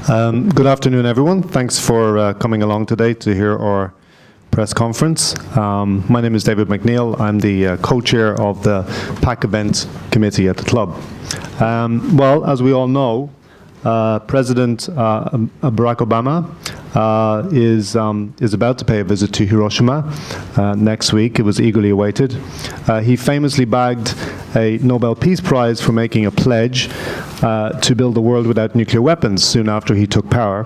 Good afternoon, everyone. Thanks for coming along today to hear our press conference. My name is David McNeil. I'm the co-chair of the PAC event committee at the club. Well, as we all know, President Barack Obama is about to pay a visit to Hiroshima next week. It was eagerly awaited. He famously bagged a Nobel Peace Prize for making a pledge to build a world without nuclear weapons soon after he took power.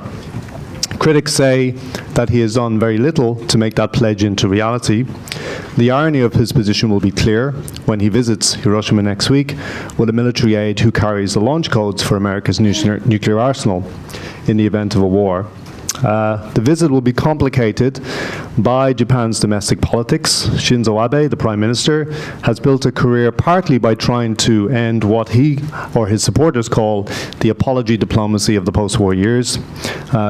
Critics say that he has done very little to make that pledge into reality. The irony of his position will be clear when he visits Hiroshima next week with a military aide who carries the launch codes for America's nuclear arsenal in the event of a war. The visit will be complicated by Japan's domestic politics. Shinzo Abe, the Prime Minister, has built a career partly by trying to end what he or his supporters call the apology diplomacy of the post-war years.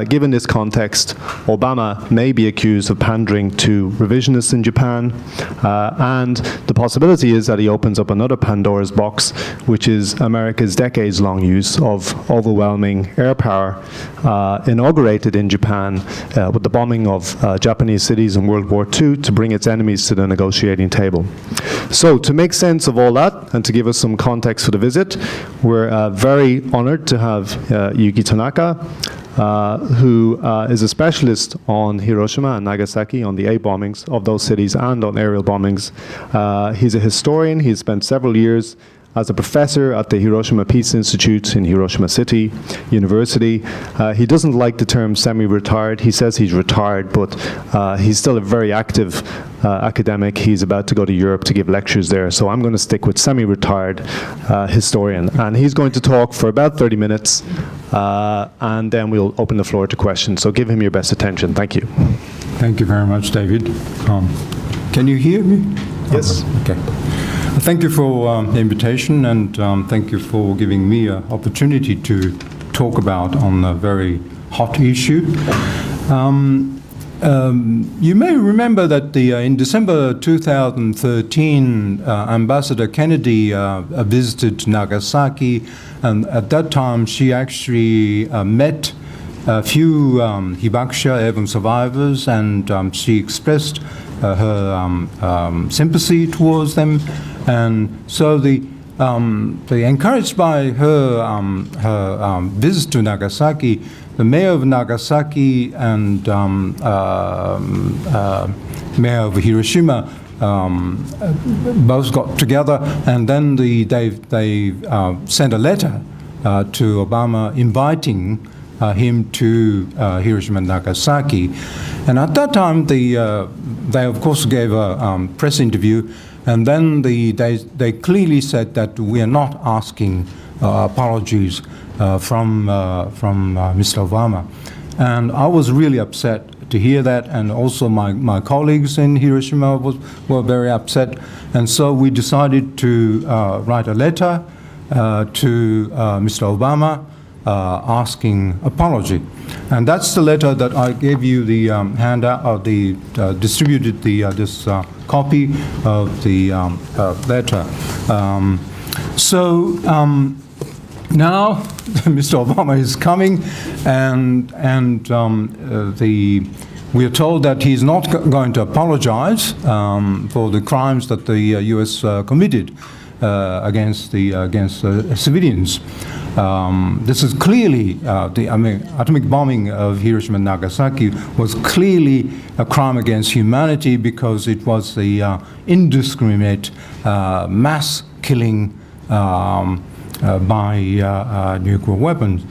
Given this context, Obama may be accused of pandering to revisionists in Japan, and the possibility is that he opens up another Pandora's box, which is America's decades-long use of overwhelming air power, inaugurated in Japan with the bombing of Japanese cities in World War II to bring its enemies to the negotiating table. So to make sense of all that and to give us some context for the visit, we're very honored to have Yuki Tanaka, who is a specialist on Hiroshima and Nagasaki, on the air bombings of those cities and on aerial bombings. He's a historian. He's spent several years as a professor at the Hiroshima Peace Institute in Hiroshima City University. He doesn't like the term semi-retired. He says he's retired, but he's still a very active academic. He's about to go to Europe to give lectures there, so I'm going to stick with semi-retired historian. And he's going to talk for about 30 minutes, and then we'll open the floor to questions. So give him your best attention. Thank you. Thank you very much, David. Can you hear me? Yes. Okay. Thank you for the invitation, and thank you for giving me an opportunity to talk about on a very hot issue. You may remember that in December 2013, Ambassador Kennedy visited Nagasaki, and at that time she actually met a few hibakusha, airborne survivors, and she expressed her sympathy towards them. And so encouraged by her visit to Nagasaki, the mayor of Nagasaki and mayor of Hiroshima both got together, and then they sent a letter to Obama inviting him to Hiroshima and Nagasaki. And at that time, they of course gave a press interview. And then they clearly said that we are not asking apologies from Mr. Obama. And I was really upset to hear that, and also my colleagues in Hiroshima were very upset. And so we decided to write a letter to Mr. Obama asking apology. And that's the letter that I gave you the handout, or distributed this copy of the letter. So now Mr. Obama is coming, and we are told that he's not going to apologize for the crimes that the U.S. committed against the civilians. This is clearly, the atomic bombing of Hiroshima and Nagasaki was clearly a crime against humanity, because it was the indiscriminate mass killing by nuclear weapons.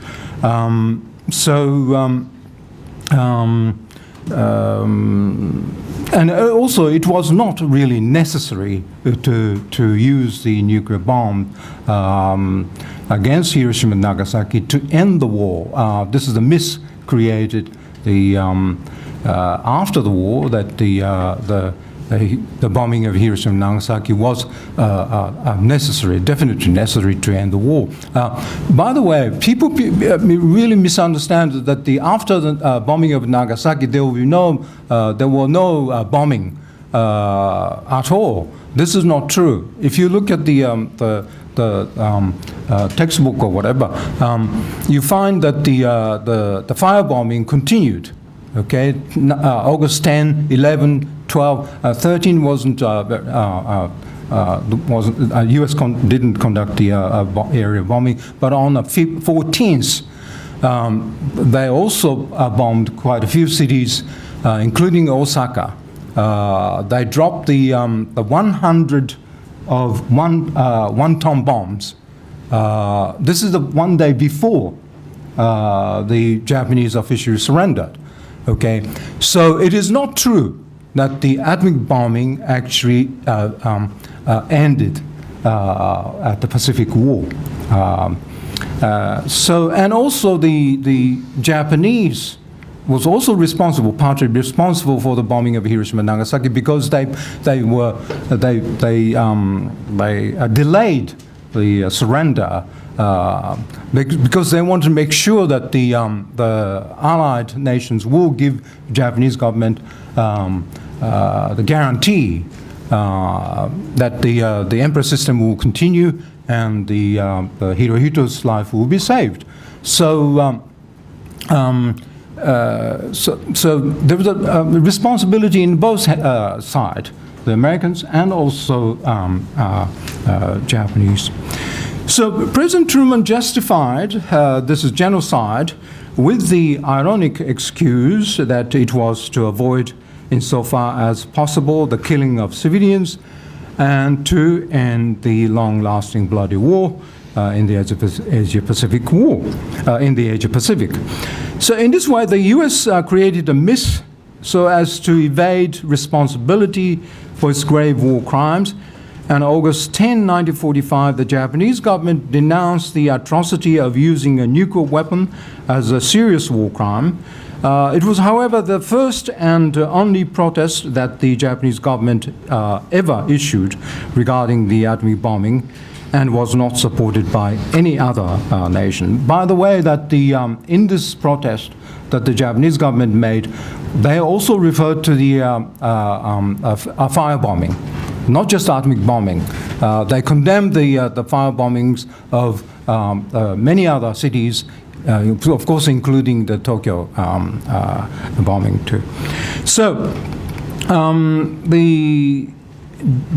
And also, it was not really necessary to use the nuclear bomb against Hiroshima and Nagasaki to end the war. This is a myth created after the war, that the bombing of Hiroshima and Nagasaki was necessary, definitely necessary to end the war. By the way, people really misunderstand that after the bombing of Nagasaki, there were no bombing at all. This is not true. If you look at the textbook or whatever, you find that the firebombing continued. Okay, August 10, 11, 12, 13 wasn't. U.S. didn't conduct the area bombing, but on the 14th, they also bombed quite a few cities, including Osaka. They dropped the 100 of one-ton bombs. This is the one day before the Japanese officially surrendered. Okay, so it is not true that the atomic bombing actually ended at the Pacific War. And also the Japanese was also responsible, partly responsible for the bombing of Hiroshima and Nagasaki, because they delayed the surrender because they wanted to make sure that the Allied nations will give the Japanese government the guarantee that the emperor system will continue and the Hirohito's life will be saved. So so there was a responsibility in both sides, the Americans and also Japanese. So President Truman justified this is genocide with the ironic excuse that it was to avoid, insofar as possible, the killing of civilians and to end the long-lasting bloody war in the Asia-Pacific War, in the Asia-Pacific. So in this way, the U.S. created a myth so as to evade responsibility for its grave war crimes. On August 10, 1945, the Japanese government denounced the atrocity of using a nuclear weapon as a serious war crime. It was, however, the first and only protest that the Japanese government ever issued regarding the atomic bombing, and was not supported by any other nation. By the way, that in this protest that the Japanese government made, they also referred to the firebombing, not just atomic bombing. They condemned the firebombings of many other cities, of course, including the Tokyo bombing too. So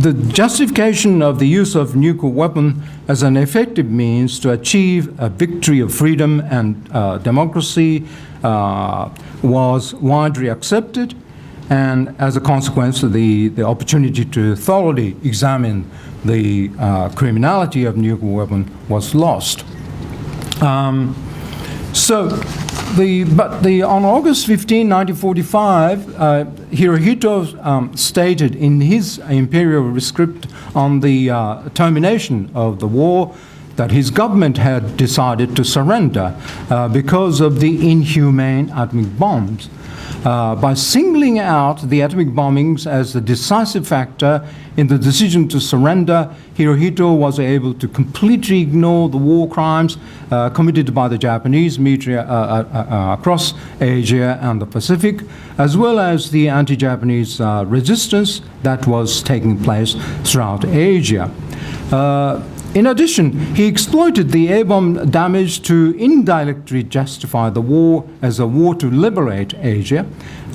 the justification of the use of nuclear weapon as an effective means to achieve a victory of freedom and democracy was widely accepted, and as a consequence, the opportunity to thoroughly examine the criminality of nuclear weapon was lost. On August 15, 1945, Hirohito stated in his imperial rescript on the termination of the war that his government had decided to surrender because of the inhumane atomic bombs. By singling out the atomic bombings as the decisive factor in the decision to surrender, Hirohito was able to completely ignore the war crimes committed by the Japanese military across Asia and the Pacific, as well as the anti-Japanese resistance that was taking place throughout Asia. In addition, he exploited the air bomb damage to indirectly justify the war as a war to liberate Asia.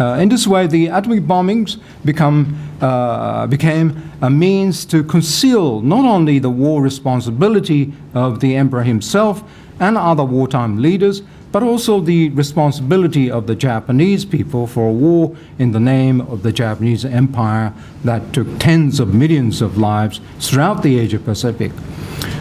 In this way, the atomic bombings became a means to conceal not only the war responsibility of the emperor himself and other wartime leaders, but also the responsibility of the Japanese people for a war in the name of the Japanese Empire that took tens of millions of lives throughout the Asia-Pacific.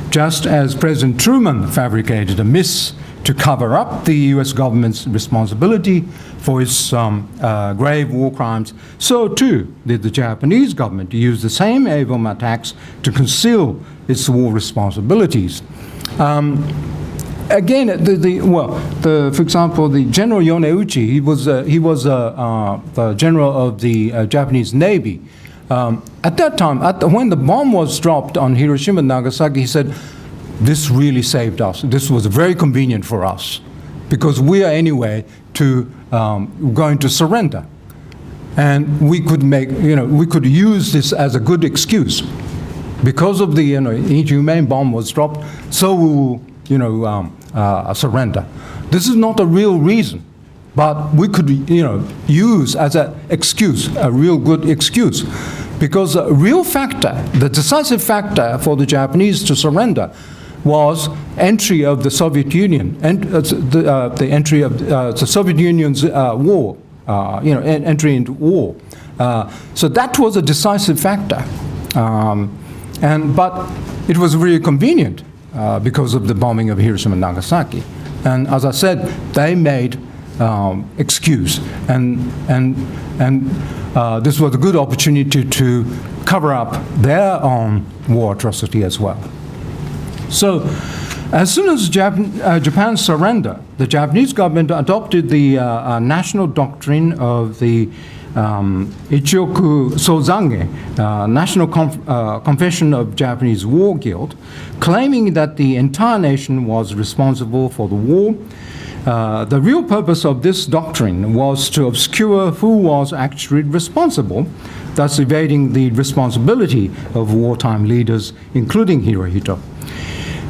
Just as President Truman fabricated a myth to cover up the U.S. government's responsibility for its grave war crimes, so too did the Japanese government use the same air bomb attacks to conceal its war responsibilities. Again, for example, the General Yoneuchi, he was the general of the Japanese Navy. At that time, when the bomb was dropped on Hiroshima and Nagasaki, he said, "This really saved us. This was very convenient for us, because we are anyway going to surrender, and we could use this as a good excuse." because of the inhumane bomb was dropped, so we will surrender. This is not a real reason, but we could use as an excuse, a real good excuse, because the real factor, the decisive factor for the Japanese to surrender was entry of the Soviet Union, and the entry of the Soviet Union's war, entry into war. So that was a decisive factor. But it was very convenient because of the bombing of Hiroshima and Nagasaki. And as I said, they made excuse, and this was a good opportunity to cover up their own war atrocity as well. So, as soon as Japan surrendered, the Japanese government adopted the national doctrine of the Ichioku Sozange, National Confession of Japanese War Guilt, claiming that the entire nation was responsible for the war. The real purpose of this doctrine was to obscure who was actually responsible, thus evading the responsibility of wartime leaders, including Hirohito.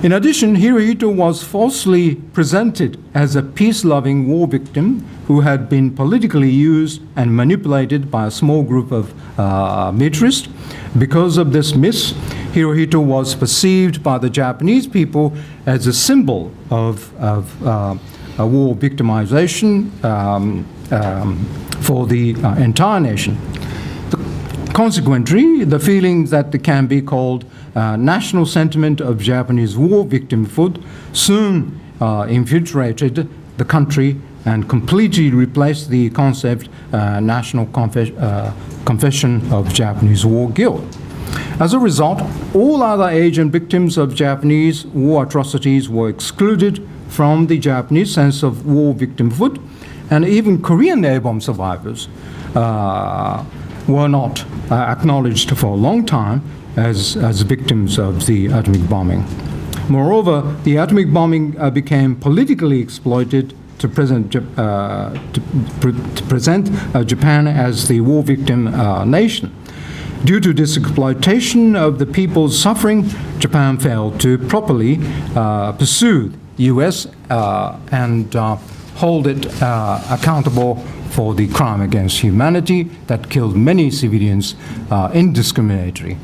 In addition, Hirohito was falsely presented as a peace-loving war victim who had been politically used and manipulated by a small group of militarists. Because of this myth, Hirohito was perceived by the Japanese people as a symbol of war victimization for the entire nation. Consequently, the feeling that can be called national sentiment of Japanese war victimhood soon infiltrated the country and completely replaced the concept national confession of Japanese war guilt. As a result, all other Asian victims of Japanese war atrocities were excluded from the Japanese sense of war victimhood, and even Korean air bomb survivors were not acknowledged for a long time as victims of the atomic bombing. Moreover, the atomic bombing became politically exploited to present Japan as the war victim nation. Due to this exploitation of the people's suffering, Japan failed to properly pursue the U.S. and hold it accountable for the crime against humanity that killed many civilians indiscriminately.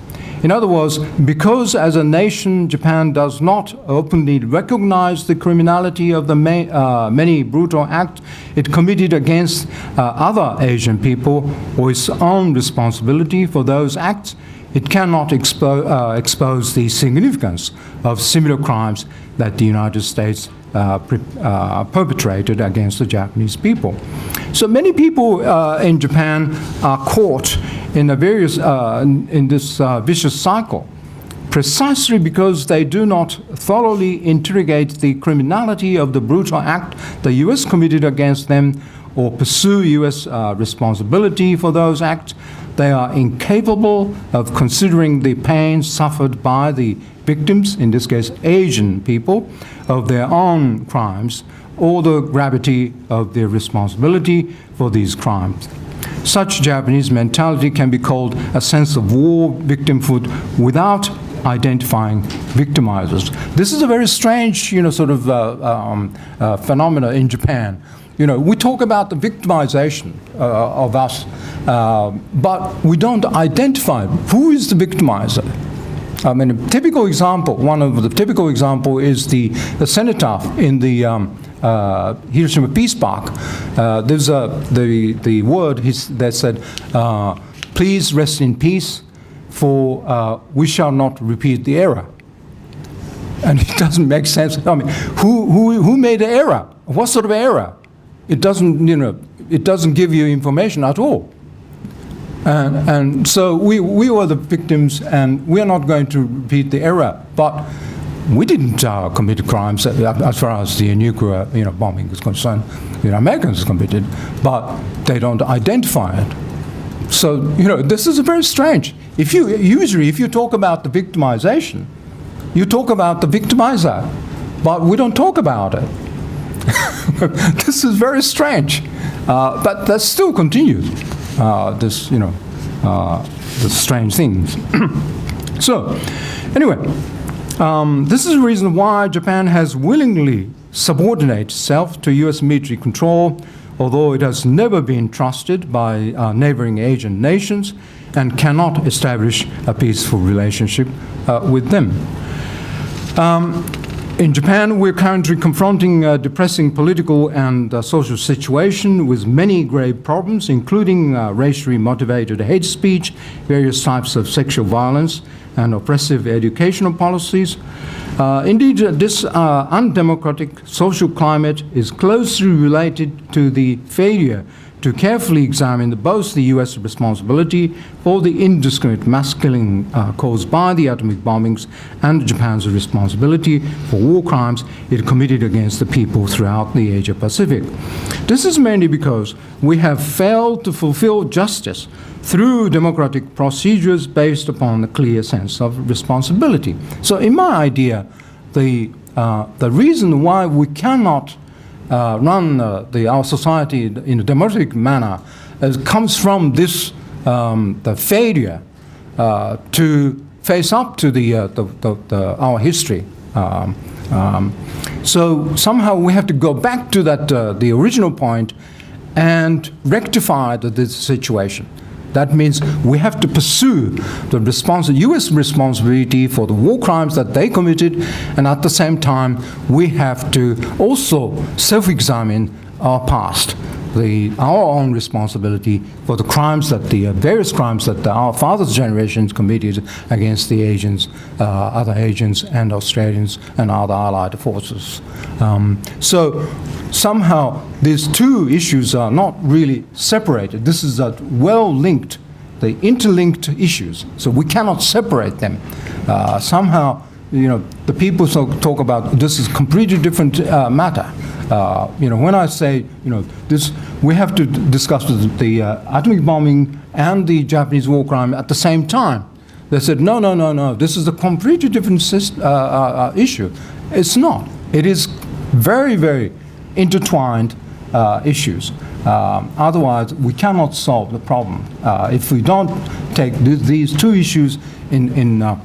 In other words, because as a nation, Japan does not openly recognize the criminality of the many brutal acts it committed against other Asian people or its own responsibility for those acts, it cannot expose the significance of similar crimes that the United States perpetrated against the Japanese people. So many people in Japan are caught in this vicious cycle, precisely because they do not thoroughly interrogate the criminality of the brutal act the U.S. committed against them or pursue U.S. responsibility for those acts. They are incapable of considering the pain suffered by the victims, in this case Asian people, of their own crimes or the gravity of their responsibility for these crimes. Such Japanese mentality can be called a sense of war victimhood without identifying victimizers. This is a very strange, phenomena in Japan. We talk about the victimization of us, but we don't identify who is the victimizer. I mean, a typical example, one of the typical example is the cenotaph in the Hiroshima Peace Park. There's the word that said, "Please rest in peace, for we shall not repeat the error." And it doesn't make sense. I mean, who made the error? What sort of error? It doesn't, it doesn't give you information at all. And so we were the victims, and we are not going to repeat the error. But we didn't commit crimes as far as the nuclear bombing is concerned. The Americans committed, but they don't identify it. So this is very strange. If you talk about the victimization, you talk about the victimizer, but we don't talk about it. This is very strange, but that still continues. This strange things. So, anyway, this is the reason why Japan has willingly subordinated itself to U.S. military control, although it has never been trusted by neighboring Asian nations and cannot establish a peaceful relationship with them. In Japan, we're currently confronting a depressing political and social situation with many grave problems, including racially motivated hate speech, various types of sexual violence, and oppressive educational policies. Indeed, this undemocratic social climate is closely related to the failure to carefully examine both the U.S. responsibility for the indiscriminate mass killing caused by the atomic bombings and Japan's responsibility for war crimes it committed against the people throughout the Asia-Pacific. This is mainly because we have failed to fulfill justice through democratic procedures based upon a clear sense of responsibility. So in my idea, the reason why we cannot run our society in a democratic manner comes from this the failure to face up to our history. So somehow we have to go back to that the original point and rectify this situation. That means we have to pursue the U.S. responsibility for the war crimes that they committed, and at the same time, we have to also self-examine our past, our own responsibility for the crimes the various crimes that our fathers' generations committed against the Asians, other Asians and Australians and other allied forces. So somehow these two issues are not really separated. This is well-linked, the interlinked issues. So we cannot separate them. Somehow, the people talk about this is completely different matter. When I say, this, we have to discuss the atomic bombing and the Japanese war crime at the same time. They said, no, this is a completely different issue. It's not. It is very, very intertwined issues. Otherwise, we cannot solve the problem. If we don't take these two issues in a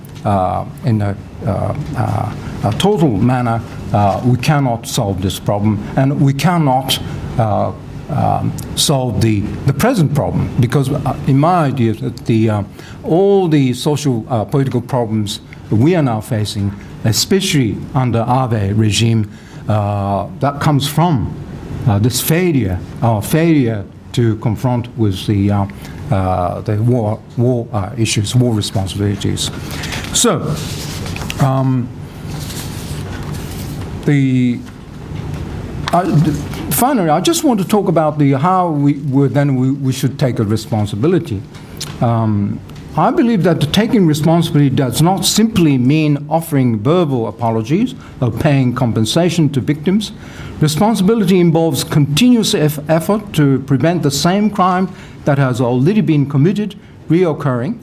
total manner, we cannot solve this problem, and we cannot solve the present problem, because in my idea, all the social political problems we are now facing, especially under Abe regime, that comes from this failure, our failure to confront with the war issues, war responsibilities. So, finally, I just want to talk about how we should take a responsibility. I believe that taking responsibility does not simply mean offering verbal apologies or paying compensation to victims. Responsibility involves continuous effort to prevent the same crime that has already been committed reoccurring,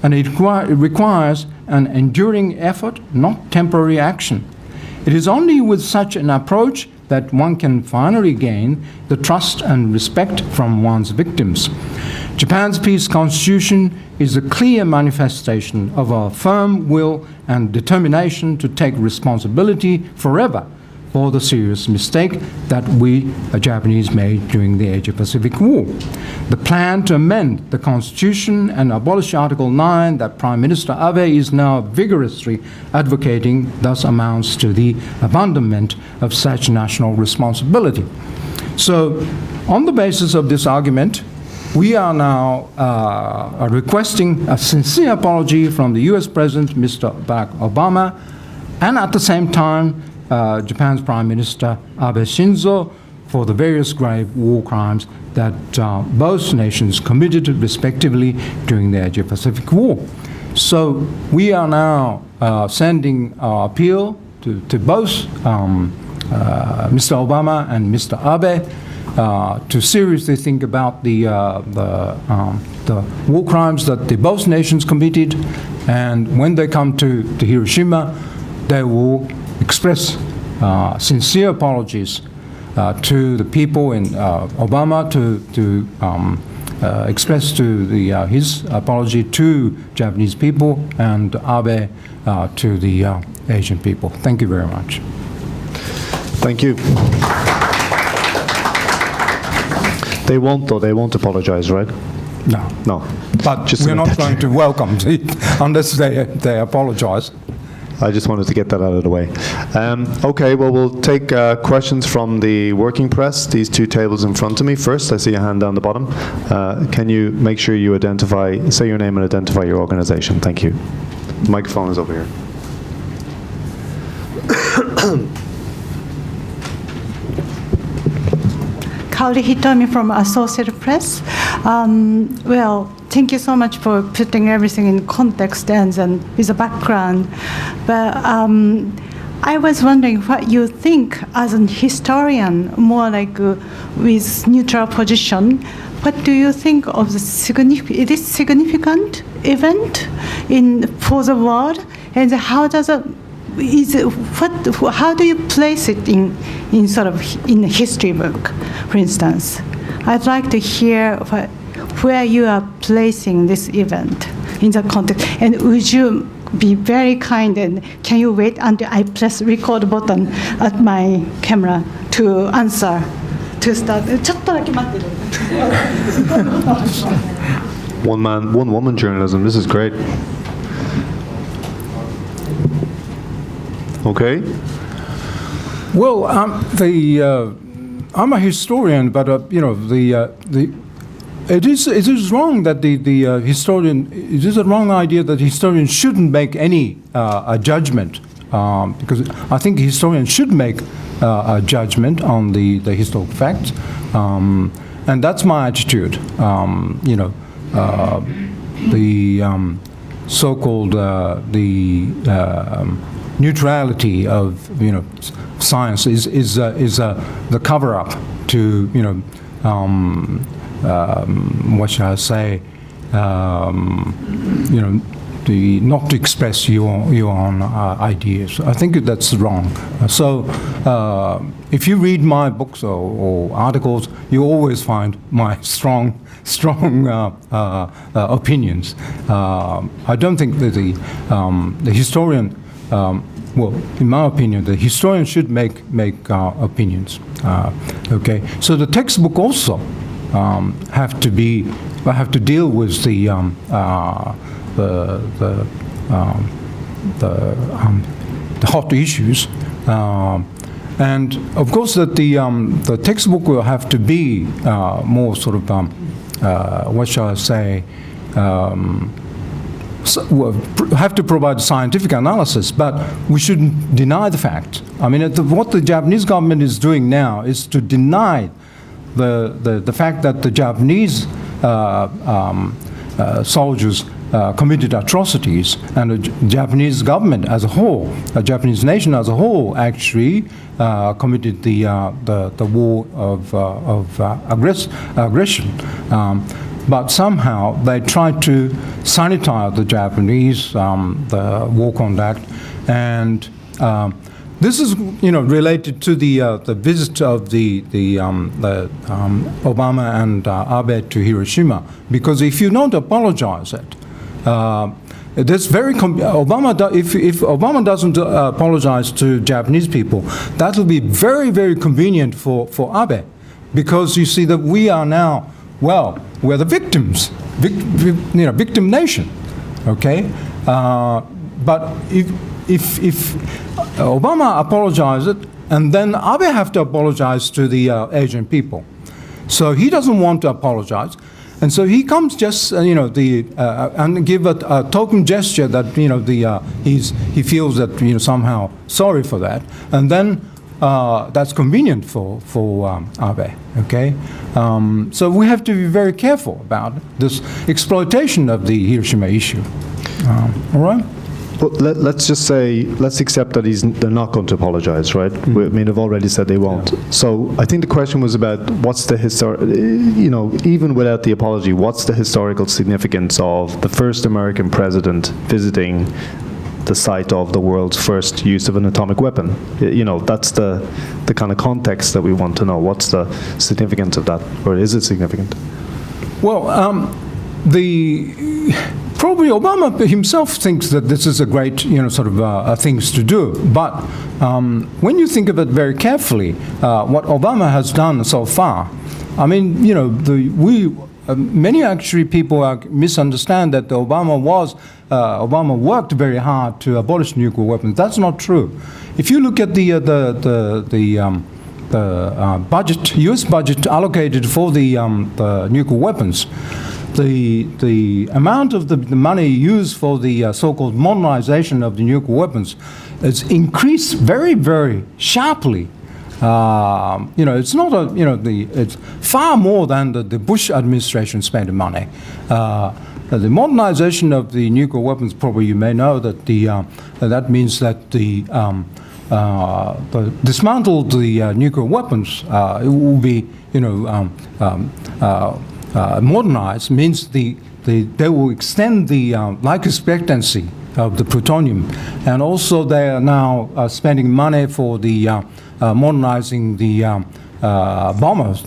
and it requires an enduring effort, not temporary action. It is only with such an approach that one can finally gain the trust and respect from one's victims. Japan's peace constitution is a clear manifestation of our firm will and determination to take responsibility forever for the serious mistake that we Japanese made during the Asia-Pacific War. The plan to amend the Constitution and abolish Article 9 that Prime Minister Abe is now vigorously advocating thus amounts to the abandonment of such national responsibility. So, on the basis of this argument, we are now requesting a sincere apology from the US President, Mr. Barack Obama, and at the same time, Japan's Prime Minister Abe Shinzo for the various grave war crimes that both nations committed respectively during the Asia-Pacific War. So we are now sending our appeal to both Mr. Obama and Mr. Abe to seriously think about the war crimes that both nations committed, and when they come to Hiroshima, they will express sincere apologies to the people in Obama, to express his apology to Japanese people and Abe to the Asian people. Thank you very much. Thank you. They won't, though. They won't apologize, right? No. No. But Just we're not going to welcome it unless they apologize. I just wanted to get that out of the way. Okay, well, we'll take questions from the working press. These two tables in front of me. First, I see a hand down the bottom. Can you make sure you say your name and identify your organization? Thank you. The microphone is over here. Kaori Hitomi from Associated Press. Well, thank you so much for putting everything in context and with a background. But I was wondering what you think as an historian, more like with neutral position. What do you think of the significant event for the world, and how does how do you place it in a history book, for instance? I'd like to hear where you are placing this event in the context. And would you be very kind and can you wait until I press record button at my camera to answer, to start? ちょっとだけ待ってる。 One man, one woman journalism. This is great. Okay. Well, I'm a historian, but it is wrong that the historian. It is a wrong idea that historians shouldn't make any judgment, because I think historians should make a judgment on the historical facts, and that's my attitude. The so-called neutrality of science is the cover-up to what shall I say, not to express your own ideas. I think that's wrong. So if you read my books or articles, you always find my strong opinions. I don't think that the historian, well, in my opinion, the historian should make opinions. Okay, so the textbook also have to deal with the hot issues, and of course that the textbook will have to be more sort of what shall I say, have to provide scientific analysis, but we shouldn't deny the fact. I mean, what the Japanese government is doing now is to deny the fact that the Japanese soldiers committed atrocities, and the Japanese government as a whole, the Japanese nation as a whole, actually committed the war of aggression. But somehow they tried to sanitize the Japanese, the war conduct, and this is, related to the visit of the Obama and Abe to Hiroshima. Because if you don't apologize that's very if Obama doesn't apologize to Japanese people, that will be very, very convenient for Abe, because you see that we are now, well, we're the victims, victim nation, okay? But if Obama apologizes, and then Abe have to apologize to the Asian people, so he doesn't want to apologize, and so he comes just and give a token gesture that he feels that somehow sorry for that, and then that's convenient for Abe. Okay, so we have to be very careful about this exploitation of the Hiroshima issue. All right. Well, let's just say, let's accept that they're not going to apologize, right? I mean, they've already said they won't. Yeah. So I think the question was about what's the even without the apology, what's the historical significance of the first American president visiting the site of the world's first use of an atomic weapon? That's the kind of context that we want to know. What's the significance of that, or is it significant? Well, probably Obama himself thinks that this is a great, sort of things to do. But when you think of it very carefully, what Obama has done so far, I mean, many actually people misunderstand that Obama worked very hard to abolish nuclear weapons. That's not true. If you look at the budget, U.S. budget allocated for the nuclear weapons, the amount of the money used for the so-called modernization of the nuclear weapons has increased very, very sharply. It's not it's far more than the Bush administration spent money. The modernization of the nuclear weapons, probably you may know that that means that the dismantled the nuclear weapons, it will be modernized, means they will extend the life expectancy of the plutonium, and also they are now spending money for the modernizing the bombers,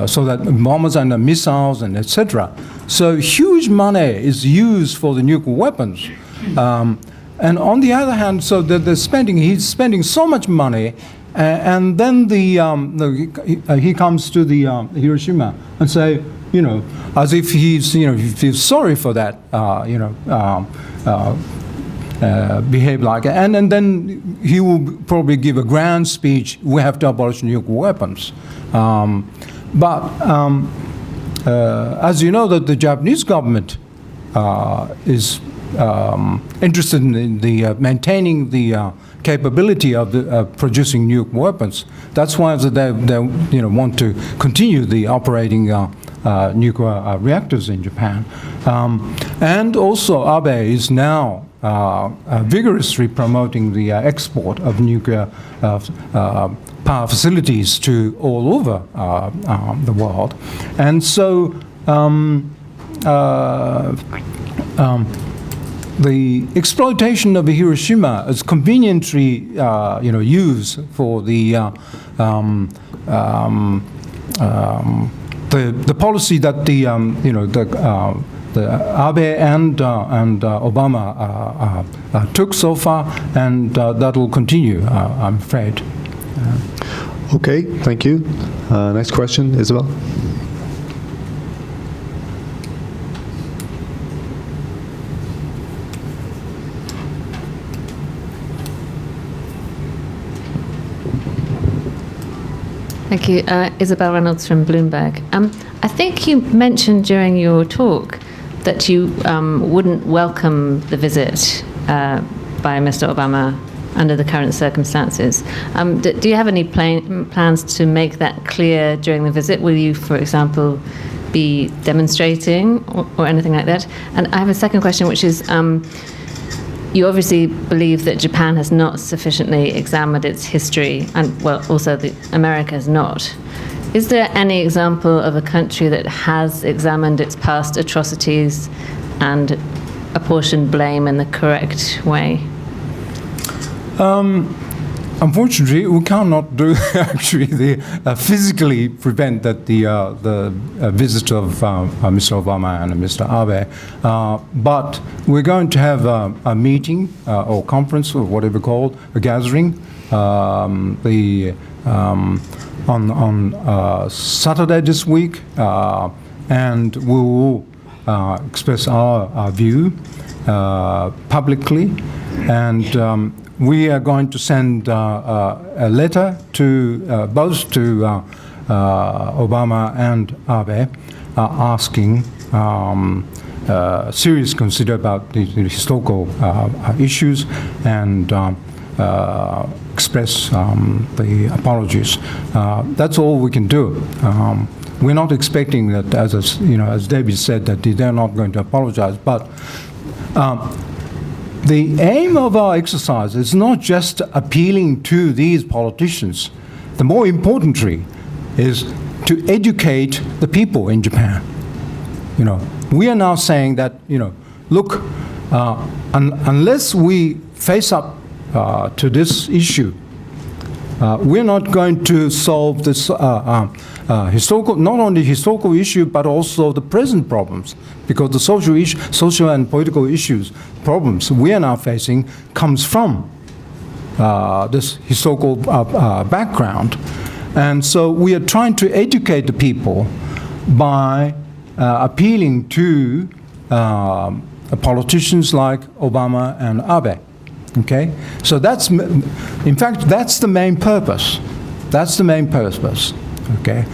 so that bombers and the missiles and etc. So huge money is used for the nuclear weapons. And on the other hand, so he's spending so much money, and then he comes to the Hiroshima and say, as if he feels sorry for that, behave like it. And then he will probably give a grand speech, we have to abolish nuclear weapons. But as you know, that the Japanese government is interested in maintaining the capability of producing nuclear weapons. That's why they want to continue the operating nuclear reactors in Japan. And also Abe is now vigorously promoting the export of nuclear power facilities to all over the world. And so the exploitation of Hiroshima is conveniently used for the policy that the Abe and Obama took so far, and that will continue, I'm afraid. Okay, thank you. Next question, Isabel. Thank you. Isabel Reynolds from Bloomberg. I think you mentioned during your talk that you wouldn't welcome the visit by Mr. Obama under the current circumstances. Do you have any plans to make that clear during the visit? Will you, for example, be demonstrating or anything like that? And I have a second question, which is, you obviously believe that Japan has not sufficiently examined its history, and well, also America has not. Is there any example of a country that has examined its past atrocities and apportioned blame in the correct way? Unfortunately, we cannot do actually physically prevent that the visit of Mr. Obama and Mr. Abe, but we're going to have a meeting or conference or whatever called, a gathering, on Saturday this week, and we will express our view publicly, and we are going to send a letter to both to Obama and Abe, asking serious consider about the historical issues, and express the apologies. That's all we can do. We're not expecting that, as David said, that they're not going to apologize, but the aim of our exercise is not just appealing to these politicians. The more importantly is to educate the people in Japan. We are now saying that, look, unless we face up to this issue, We're not going to solve this historical, not only historical issue, but also the present problems, because the social and political problems we are now facing comes from this historical background. And so we are trying to educate the people by appealing to politicians like Obama and Abe. Okay, so that's, in fact, that's the main purpose. That's the main purpose. Okay,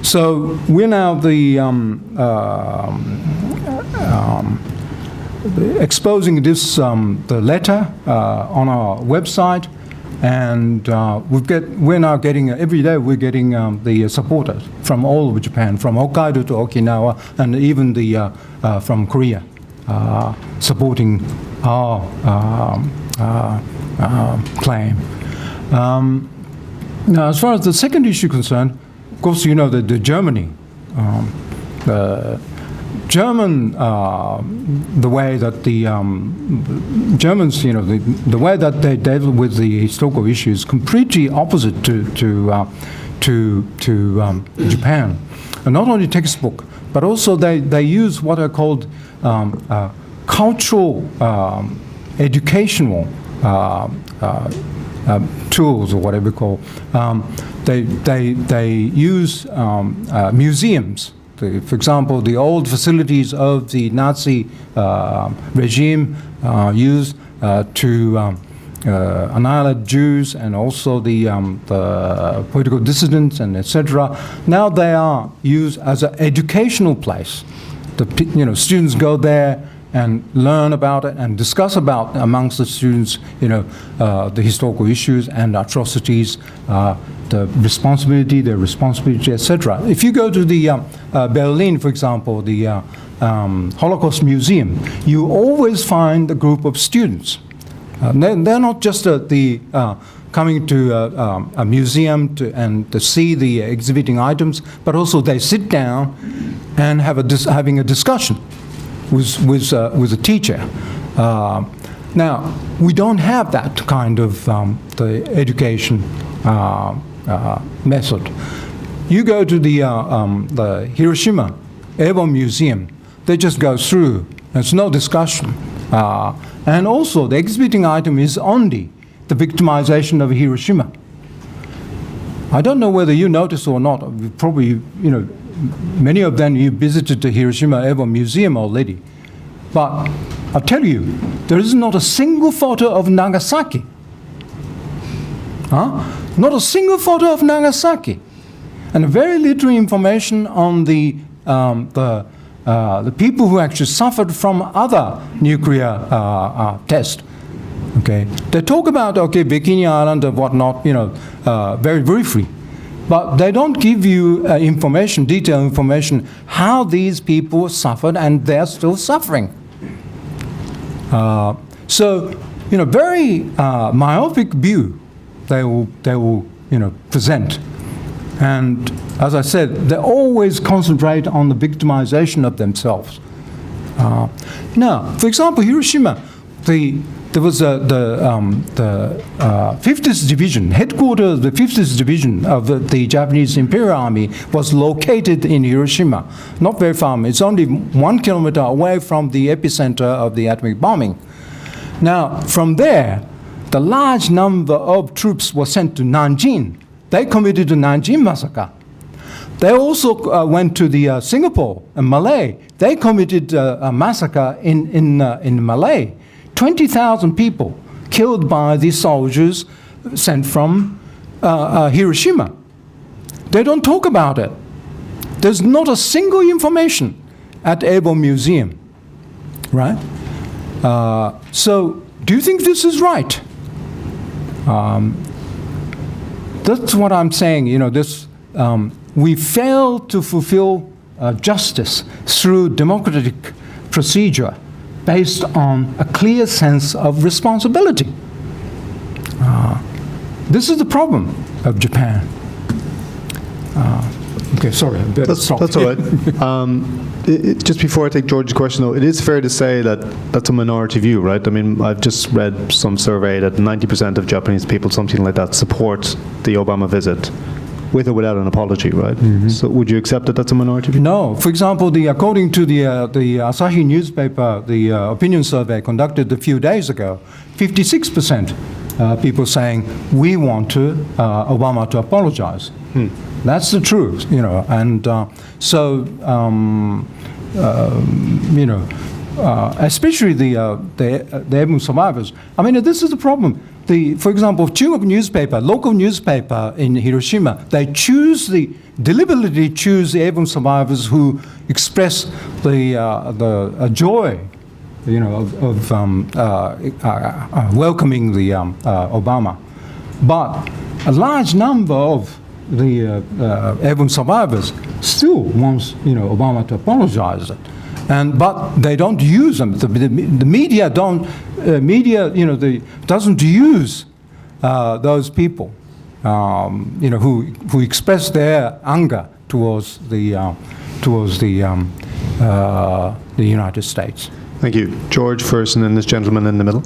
so we're now exposing this the letter on our website, and we're now getting every day we're getting the supporters from all over Japan, from Hokkaido to Okinawa, and even the from Korea, supporting our claim. Now, as far as the second issue concerned, of course, you know that the Germany, the German, the way that the Germans, you know, the way that they deal with the historical issues, completely opposite to Japan, and not only textbook, but also they use what are called cultural educational tools, or whatever we call. They use museums. For example, the old facilities of the Nazi regime used to annihilate Jews, and also the political dissidents and etc. Now they are used as an educational place. Students go there and learn about it and discuss about amongst the students, the historical issues and atrocities, their responsibility, etc. If you go to the Berlin, for example, the Holocaust Museum, you always find a group of students. They're not just coming to a museum to see the exhibiting items, but also they sit down and having a discussion with a teacher. Now, we don't have that kind of the education method. You go to the Hiroshima Airborne Museum, they just go through. There's no discussion. And also, the exhibiting item is only the victimization of Hiroshima. I don't know whether you noticed or not. Probably, many of them you visited the Hiroshima Airborne Museum already. But I'll tell you, there is not a single photo of Nagasaki. Not a single photo of Nagasaki. And very little information on the people who actually suffered from other nuclear tests. Okay, they talk about Bikini Island and whatnot, very briefly, but they don't give you detailed information how these people suffered, and they're still suffering. So, very myopic view they will present. And as I said, they always concentrate on the victimization of themselves. Now, for example, Hiroshima, there was the 50th Division, headquarters of the 50th Division of the Japanese Imperial Army was located in Hiroshima, not very far. It's only 1 kilometer away from the epicenter of the atomic bombing. Now, from there, the large number of troops were sent to Nanjing. They committed the Nanjing massacre. They also went to the Singapore and Malay. They committed a massacre in Malay. 20,000 people killed by these soldiers sent from Hiroshima. They don't talk about it. There's not a single information at Airborne Museum, right? So, do you think this is right? That's what I'm saying. We fail to fulfill justice through democratic procedure based on a clear sense of responsibility. This is the problem of Japan. Okay, sorry. That's all right. Just before I take George's question, though, it is fair to say that that's a minority view, right? I mean, I've just read some survey that 90% of Japanese people, something like that, support the Obama visit, with or without an apology, right? So would you accept that that's a minority view? No. For example, according to the Asahi newspaper, the opinion survey conducted a few days ago, 56% people saying, we want Obama to apologize. That's the truth, you know, and especially the Aibun survivors. I mean, this is the problem. For example, Chugoku local newspaper in Hiroshima, they deliberately choose the Aibun survivors who express the joy, you know, of welcoming the Obama. But a large number of the Aibun survivors still wants, you know, Obama to apologize, but they don't use them. The media doesn't use those people, you know, who express their anger towards the United States. Thank you. George first, and then this gentleman in the middle.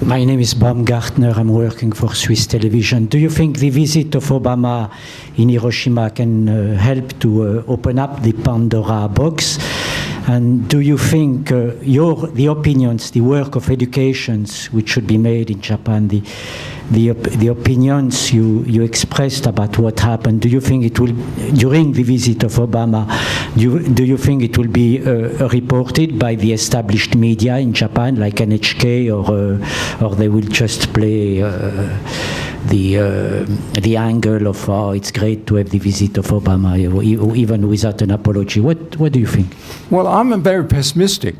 My name is Baumgartner. I'm working for Swiss television. Do you think the visit of Obama in Hiroshima can help to open up the Pandora box? And do you think the opinions, the work of educations which should be made in Japan, the opinions you expressed about what happened, do you think it will, during the visit of Obama, do you think it will be reported by the established media in Japan, like NHK, or they will just play the angle of, oh, it's great to have the visit of Obama, even without an apology? What do you think? Well, I'm very pessimistic.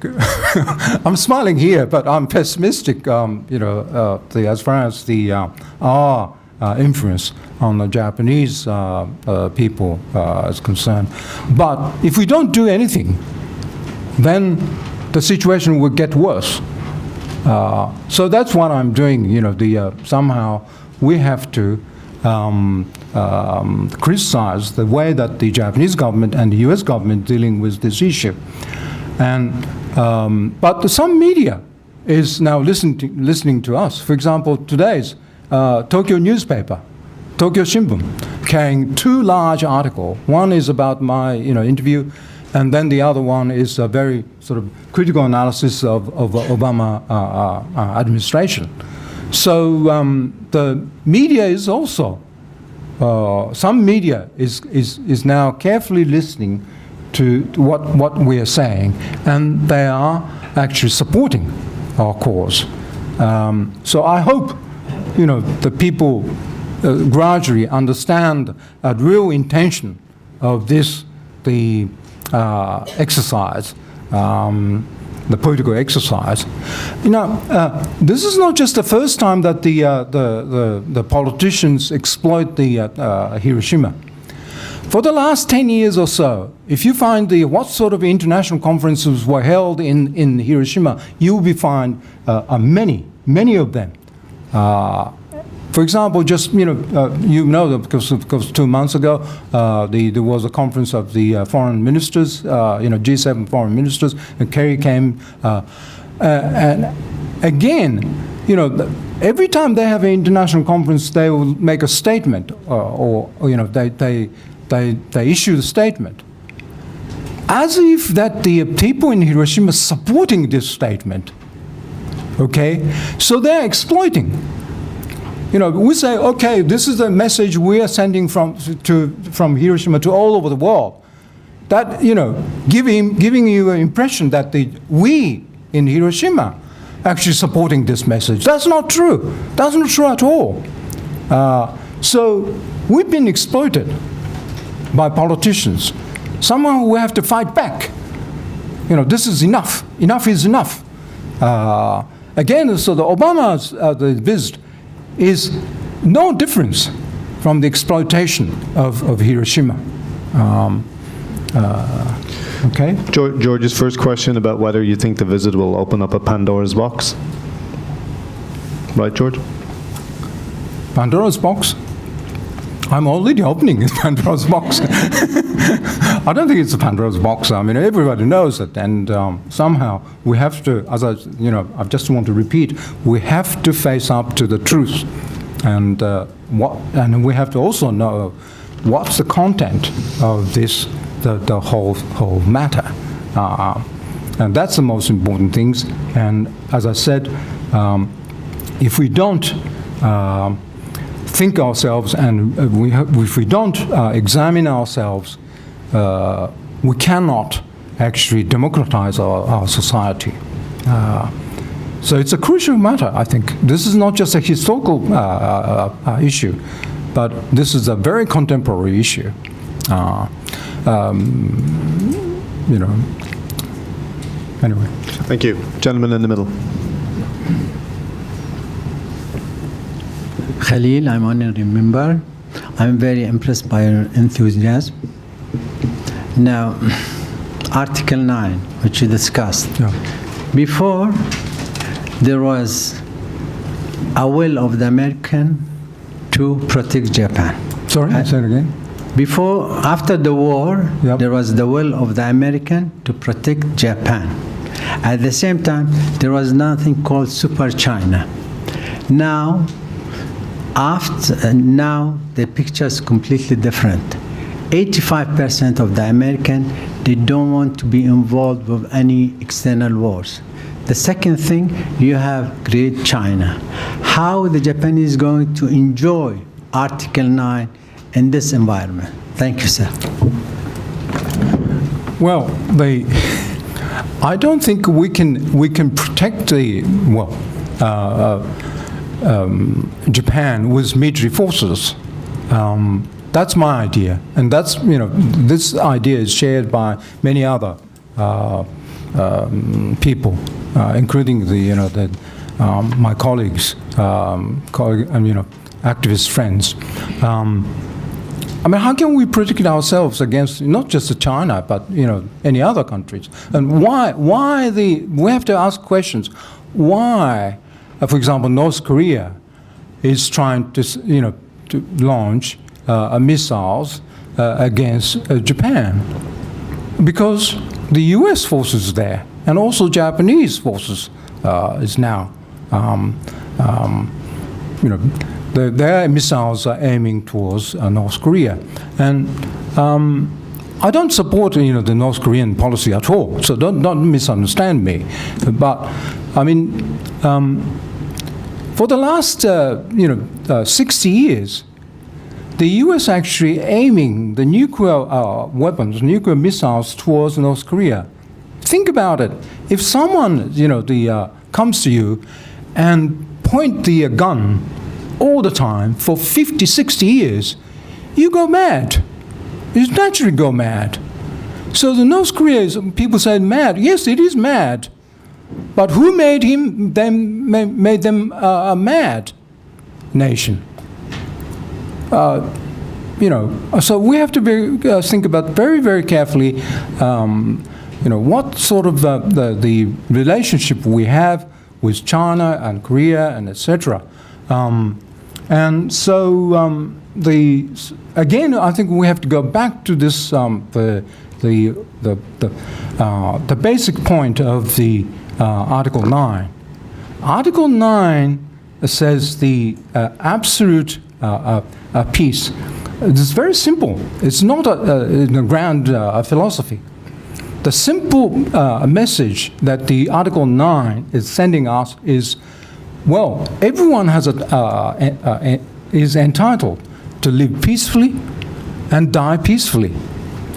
I'm smiling here, but I'm pessimistic, you know, as far as our influence on the Japanese people is concerned. But if we don't do anything, then the situation will get worse. So that's what I'm doing, you know, somehow we have to criticize the way that the Japanese government and the US government dealing with this issue. And, but some media is now listening to us. For example, today's Tokyo newspaper, Tokyo Shimbun, carrying two large articles. One is about my interview, and then the other one is a very sort of critical analysis of Obama administration. So the media is also, some media is now carefully listening to what we are saying, and they are actually supporting our cause. So I hope, the people gradually understand the real intention of the exercise, the political exercise. This is not just the first time that the politicians exploit the Hiroshima. For the last 10 years or so, if you find what sort of international conferences were held in Hiroshima, you will find many of them. For example, just because 2 months ago there was a conference of the foreign ministers, G7 foreign ministers, and Kerry came, and again, every time they have an international conference, they will make a statement, they issue the statement, as if that the people in Hiroshima supporting this statement. Okay, so they're exploiting. We say, okay, this is a message we are sending from Hiroshima to all over the world. That, giving you an impression that we in Hiroshima actually supporting this message. That's not true. That's not true at all. So we've been exploited by politicians. Somehow we have to fight back. This is enough. Enough is enough. Again, so the Obama's the visit is no difference from the exploitation of Hiroshima. Okay? George's first question about whether you think the visit will open up a Pandora's box. Right, George? Pandora's box? I'm already opening the Pandora's box. I don't think it's a Pandora's box. I mean, everybody knows it, and somehow we have to, as I just want to repeat, we have to face up to the truth, and we have to also know what's the content of this, the whole matter, and that's the most important things. And as I said, if we don't think ourselves, and if we don't examine ourselves, we cannot actually democratize our society. So it's a crucial matter, I think. This is not just a historical issue, but this is a very contemporary issue. Anyway. Thank you. Gentleman in the middle. Khalil, I'm honorary member. I'm very impressed by your enthusiasm. Now, Article 9, which you discussed. Yeah. Before, there was a will of the American to protect Japan. Sorry, say it again. Before, after the war, Yep. there was the will of the American to protect Japan. At the same time, there was nothing called Super China. Now the picture is completely different. 85% of the American, they don't want to be involved with any external wars. The second thing, you have Great China. How the Japanese going to enjoy Article 9 in this environment? Thank you, sir. Well, I don't think we can protect Japan with military forces. That's my idea, and that's this idea is shared by many other people, including my colleagues, activist friends. I mean, how can we protect ourselves against not just China, but any other countries? And why we have to ask questions. Why, for example, North Korea is trying to launch missiles against Japan? Because the U.S. forces there, and also Japanese forces is now, their missiles are aiming towards North Korea, and I don't support the North Korean policy at all. So don't misunderstand me. But I mean, for the last 60 years, the U.S. actually aiming the nuclear weapons, nuclear missiles towards North Korea. Think about it. If someone comes to you and point the gun all the time for 50, 60 years, you go mad. You naturally go mad. So the North Koreans, people say mad. Yes, it is mad. But who made them a mad nation? So we have to think about very, very carefully, what sort of the relationship we have with China and Korea and etc. And so again, I think we have to go back to this the basic point of the Article 9. Article 9 says the absolute peace. It's very simple. It's not a grand philosophy. The simple message that the Article 9 is sending us is, well, everyone is entitled to live peacefully and die peacefully.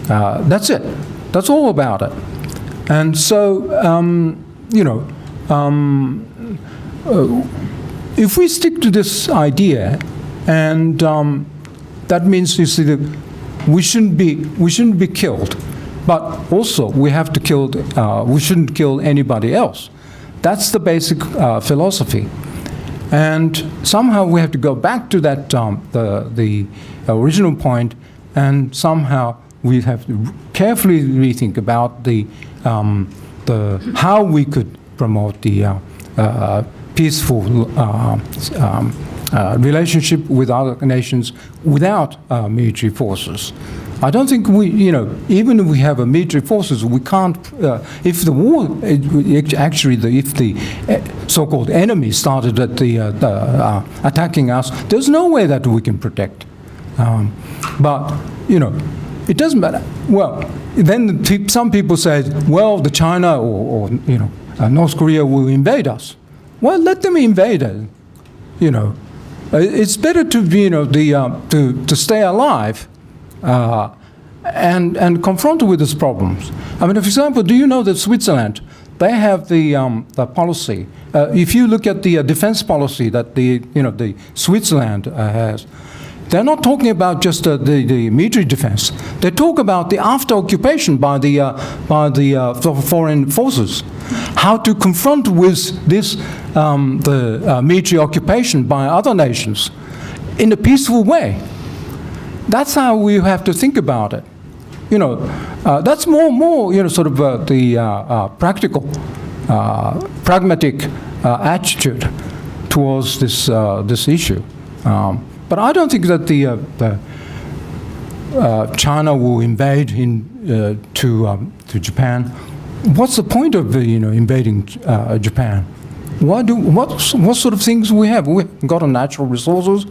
That's it. That's all about it. And so, if we stick to this idea, and that means, you see, that we shouldn't be killed, but also we have to kill. We shouldn't kill anybody else. That's the basic philosophy, and somehow we have to go back to that the original point, and somehow we have to carefully rethink about the how we could promote the peaceful relationship with other nations without military forces. I don't think we, even if we have military forces, we can't, if the war, if the so-called enemy started at attacking us, there's no way that we can protect. But, it doesn't matter. Well, then some people said, well, the China or North Korea will invade us. Well, let them invade us. It's better to be, to stay alive and confront with these problems. I mean, for example, do you know that Switzerland, they have the policy. If you look at the defense policy that the Switzerland has, they're not talking about just the military defense. They talk about the after occupation by the foreign forces, how to confront with this the military occupation by other nations in a peaceful way. That's how we have to think about it. That's more sort of the practical, pragmatic attitude towards this issue. But I don't think that China will invade to Japan. What's the point of invading Japan? What sort of things we have? We've got natural resources.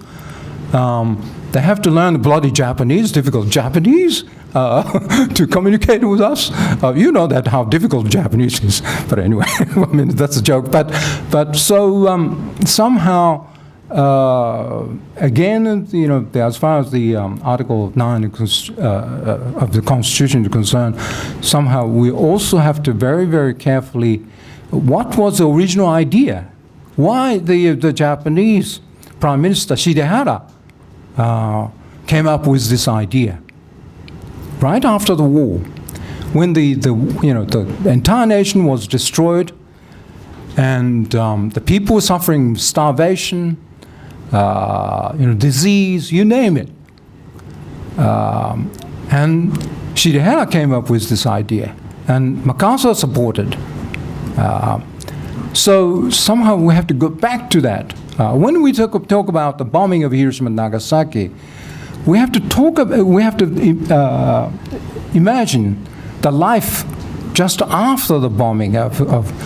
They have to learn bloody Japanese, difficult Japanese, to communicate with us. You know that how difficult Japanese is. But anyway, I mean that's a joke. But so somehow. Again, as far as the Article 9 of the Constitution is concerned, somehow we also have to very, very carefully, what was the original idea? Why the Japanese Prime Minister Shidehara came up with this idea? Right after the war, when the entire nation was destroyed, and the people were suffering starvation, disease, you name it. And Shidehara came up with this idea, and MacArthur supported. So somehow we have to go back to that. When we talk about the bombing of Hiroshima and Nagasaki, we have to imagine the life just after the bombing of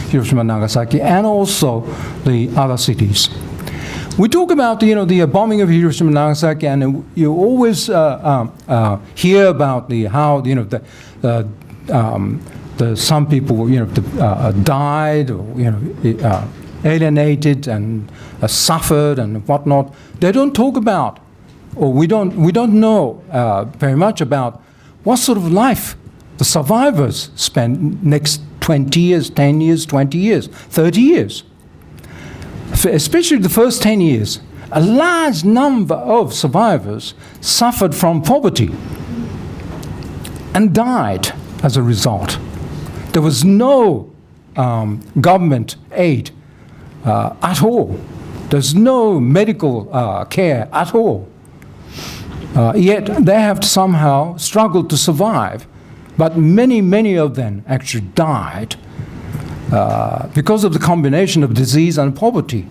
Hiroshima and Nagasaki, and also the other cities. We talk about the bombing of Hiroshima and Nagasaki, and you always hear about how some people died or alienated and suffered and whatnot. They don't talk about, or we don't know very much about what sort of life the survivors spend next 20 years, 10 years, 20 years, 30 years. Especially the first 10 years, a large number of survivors suffered from poverty and died as a result. There was no government aid at all. There's no medical care at all. Yet they have somehow struggled to survive. But many, many of them actually died because of the combination of disease and poverty.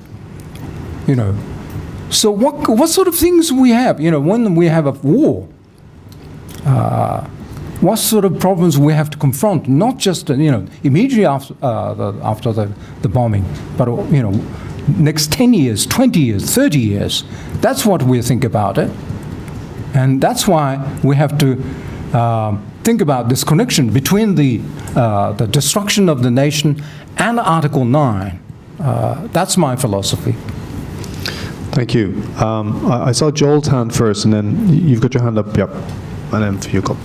So what sort of things we have? When we have a war, what sort of problems we have to confront? Not just immediately after the bombing, but next 10 years, 20 years, 30 years. That's what we think about it, and that's why we have to think about this connection between the destruction of the nation and Article 9. That's my philosophy. Thank you. I saw Joel's hand first, and then you've got your hand up. Yep. And then Yuko.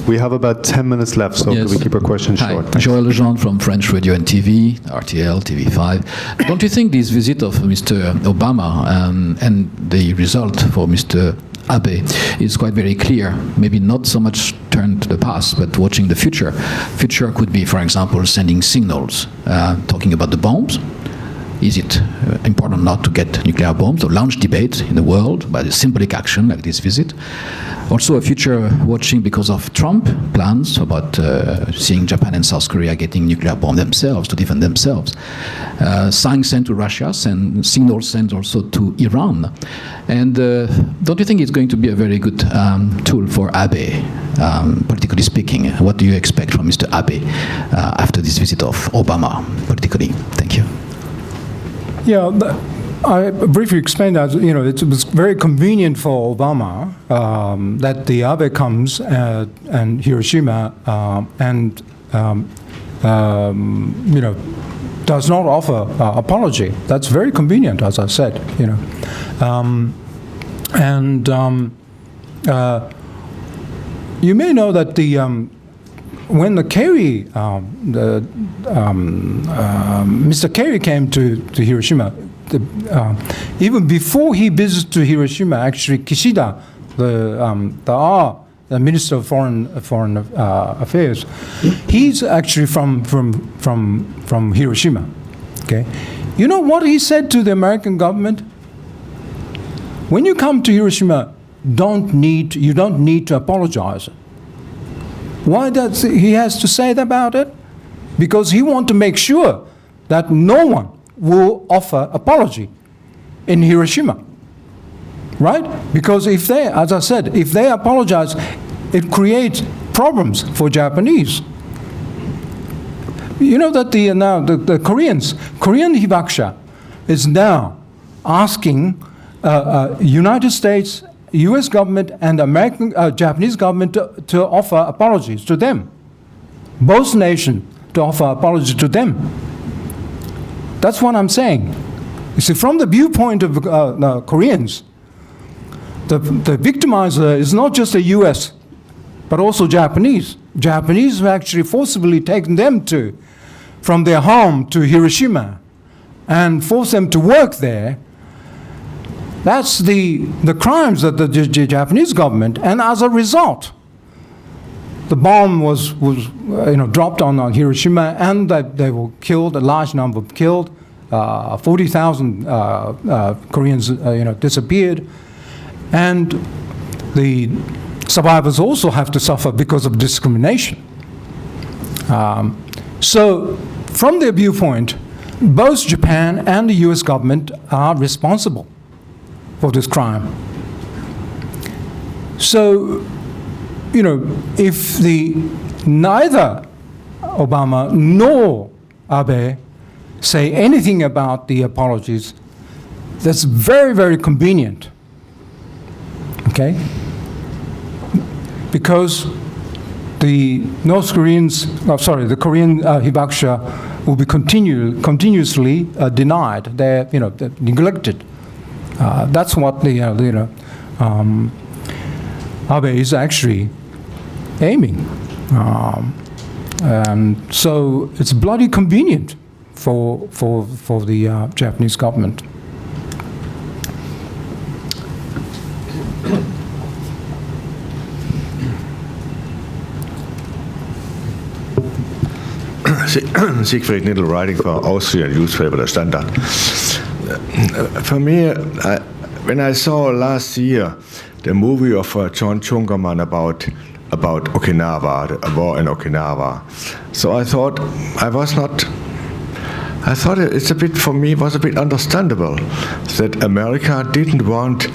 We have about 10 minutes left, so yes. Could we keep our questions short? Thanks. Joël Lejean from French Radio and TV, RTL, TV5. Don't you think this visit of Mr. Obama and the result for Mr. Abe is quite very clear? Maybe not so much turned to the past, but watching the future. Future could be, for example, sending signals, talking about the bombs. Is it important not to get nuclear bombs or launch debate in the world by the symbolic action like this visit? Also a future watching because of Trump plans about seeing Japan and South Korea getting nuclear bomb themselves to defend themselves. Signs sent to Russia, signals sent also to Iran. And don't you think it's going to be a very good tool for Abe, politically speaking? What do you expect from Mr. Abe after this visit of Obama, politically? Thank you. Yeah, I briefly explained that, it was very convenient for Obama that the Abe comes and Hiroshima and, does not offer apology. That's very convenient, as I said, you may know that when the Kerry, Mr. Kerry came to Hiroshima, even before he visited to Hiroshima, actually Kishida, the Minister of Foreign Affairs, he's actually from Hiroshima. Okay, you know what he said to the American government? When you come to Hiroshima, you don't need to apologize. Why does he has to say that about it? Because he wants to make sure that no one will offer apology in Hiroshima, right? Because if they, as I said, if they apologize, it creates problems for Japanese. You know that the Korean hibakusha is now asking United States, U.S. government and Japanese government to offer apologies to them. Both nations to offer apologies to them. That's what I'm saying. You see, from the viewpoint of the Koreans, the victimizer is not just the U.S., but also Japanese. Japanese have actually forcibly taken them from their home to Hiroshima and forced them to work there. That's the crimes of the Japanese government, and as a result, the bomb was dropped on Hiroshima, and they were killed. A large number killed. 40,000 Koreans disappeared, and the survivors also have to suffer because of discrimination. So, from their viewpoint, both Japan and the U.S. government are responsible for this crime. So, if neither Obama nor Abe say anything about the apologies, that's very, very convenient. Okay? Because the the Korean hibakusha will be continuously denied. They're neglected. That's what Abe is actually aiming. And so it's bloody convenient for the Japanese government. Siegfried Nittel, writing for Austrian newspaper, The Standard. For me, when I saw last year the movie of John Chungerman about Okinawa, the war in Okinawa, so I thought it's a bit, for me, was a bit understandable that America didn't want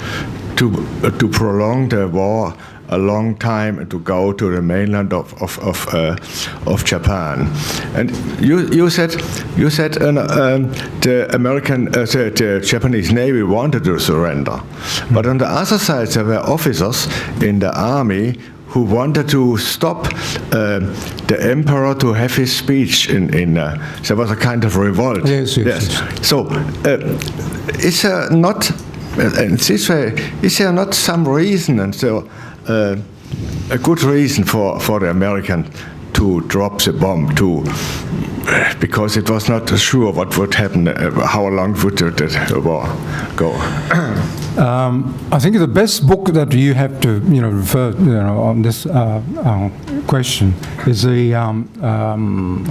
to prolong the war a long time and to go to the mainland of Japan. And you said the American the Japanese Navy wanted to surrender, but on the other side there were officers in the army who wanted to stop the emperor to have his speech there was a kind of revolt. Yes. So is there not in this way, is there not some reason, and so a good reason for the American to drop the bomb because it was not sure what would happen, how long would the war go? I think the best book that you have to refer on this question is the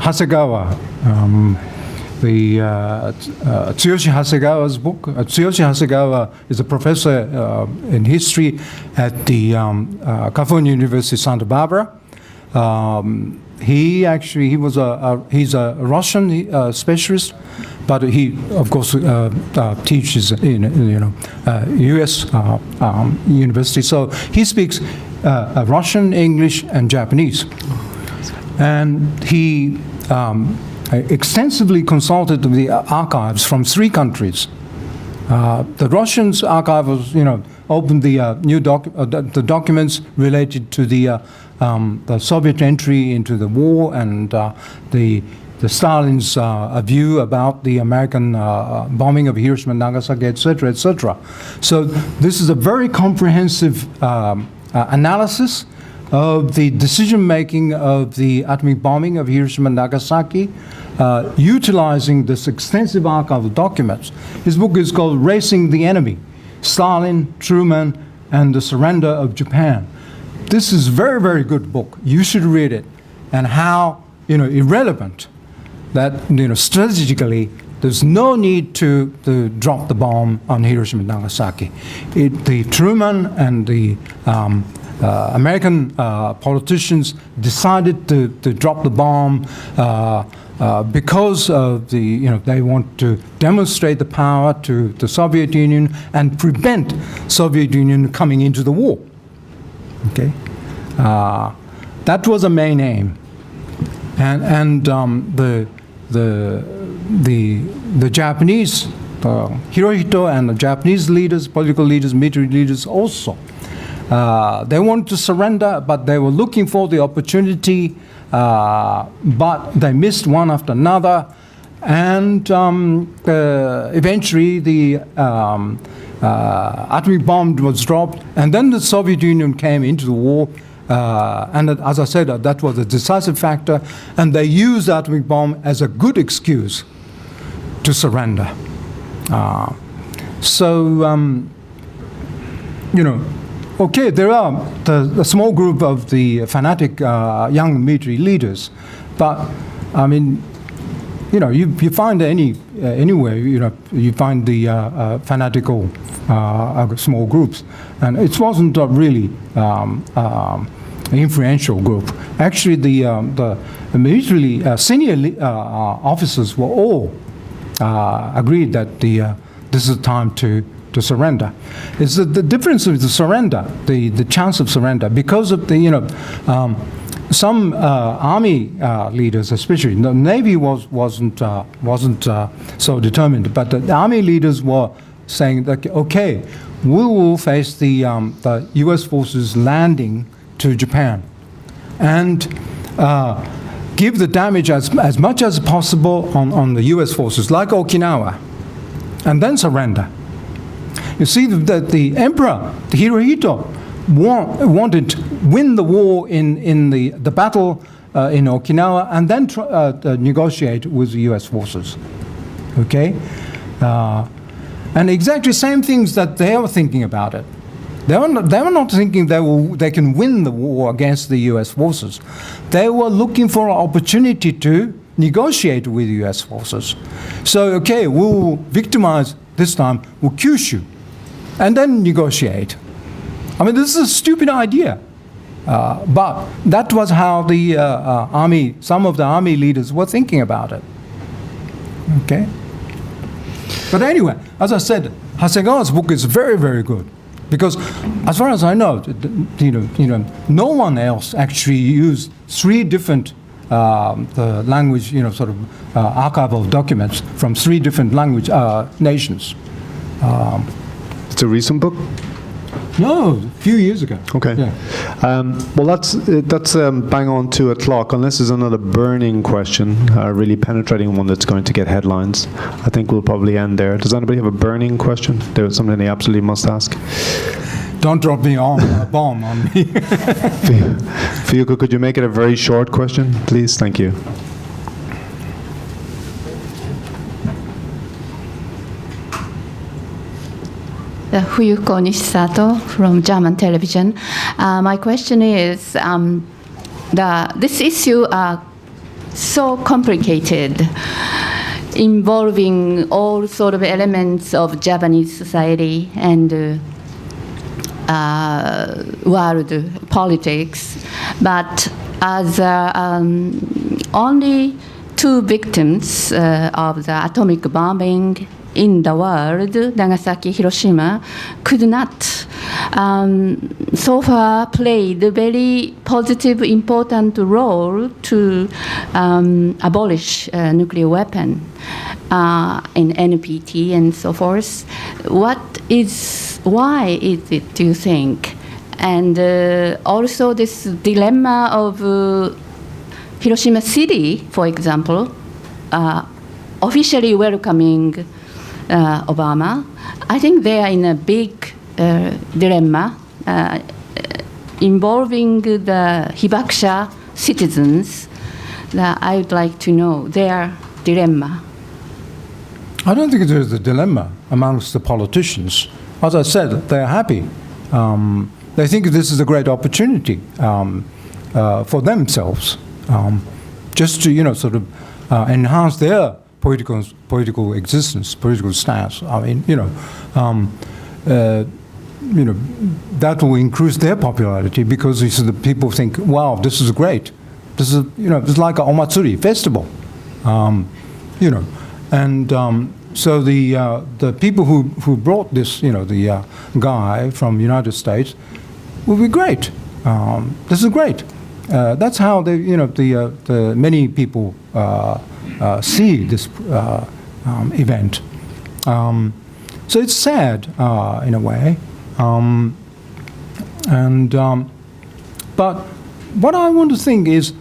Hasegawa. Tsuyoshi Hasegawa's book. Tsuyoshi Hasegawa is a professor in history at the California University, Santa Barbara. He's a Russian specialist, but he, of course, teaches in U.S. university. So he speaks Russian, English, and Japanese, and he extensively consulted the archives from 3 countries. The Russians archive was, opened the the documents related to the Soviet entry into the war and the Stalin's view about the American bombing of Hiroshima and Nagasaki, etc., etc. So this is a very comprehensive analysis of the decision-making of the atomic bombing of Hiroshima and Nagasaki, utilizing this extensive archive of documents. His book is called Racing the Enemy, Stalin, Truman, and the Surrender of Japan. This is a very, very good book. You should read it. And how, irrelevant that, strategically, there's no need to drop the bomb on Hiroshima and Nagasaki. The Truman and the American politicians decided to drop the bomb because of they want to demonstrate the power to the Soviet Union and prevent Soviet Union coming into the war. Okay, that was a main aim, and the Japanese Hirohito and the Japanese leaders, political leaders, military leaders also. They wanted to surrender, but they were looking for the opportunity, but they missed one after another. And eventually the atomic bomb was dropped, and then the Soviet Union came into the war. And as I said, that was a decisive factor, and they used the atomic bomb as a good excuse to surrender. Okay, there are the small group of the fanatic young military leaders, but I mean, you find anywhere, you find the fanatical small groups, and it wasn't a really influential group. Actually, the military senior officers were all agreed that this is the time to surrender. It's the difference of the surrender, the chance of surrender, because of the some army leaders, especially the Navy wasn't so determined, but the army leaders were saying that okay, we will face the U.S. forces landing to Japan, and give the damage as much as possible on the U.S. forces, like Okinawa, and then surrender. You see that the emperor, Hirohito, wanted to win the war in the battle in Okinawa, and then negotiate with the U.S. forces. Okay, and exactly same things that they were thinking about it. They were not thinking they can win the war against the U.S. forces. They were looking for an opportunity to negotiate with the U.S. forces. So okay, we'll victimize this time. We'll Kyushu, and then negotiate. I mean, this is a stupid idea, but that was how the some of the army leaders were thinking about it. Okay. But anyway, as I said, Hasegawa's book is very, very good, because, as far as I know, no one else actually used 3 different the language, sort of archival documents from 3 different language nations. It's a recent book? No, a few years ago. Okay. Yeah. Well, that's bang on 2 o'clock, unless there's another burning question, really penetrating one that's going to get headlines. I think we'll probably end there. Does anybody have a burning question? There's something they absolutely must ask. Don't drop me on a bomb on me. Fuyuko, could you make it a very short question, please? Thank you. Fuyuko Nishisato from German television. My question is, this issue are so complicated. involving all sort of elements of Japanese society and world politics, but as only 2 victims of the atomic bombing in the world, Nagasaki, Hiroshima, could not so far played a very positive, important role to abolish nuclear weapon in NPT and so forth. Why is it, do you think? And also this dilemma of Hiroshima City, for example, officially welcoming Obama. I think they are in a big dilemma involving the Hibakusha citizens. That I would like to know their dilemma. I don't think there's a dilemma amongst the politicians. As I said, they're happy. They think this is a great opportunity for themselves, just to sort of enhance their political existence, political stance. I mean, that will increase their popularity because the people think, wow, this is great. This is it's like an omatsuri festival, and so the people who brought this, the guy from the United States, will be great. This is great. That's how the many people see this event. So it's sad in a way, but what I want to think is,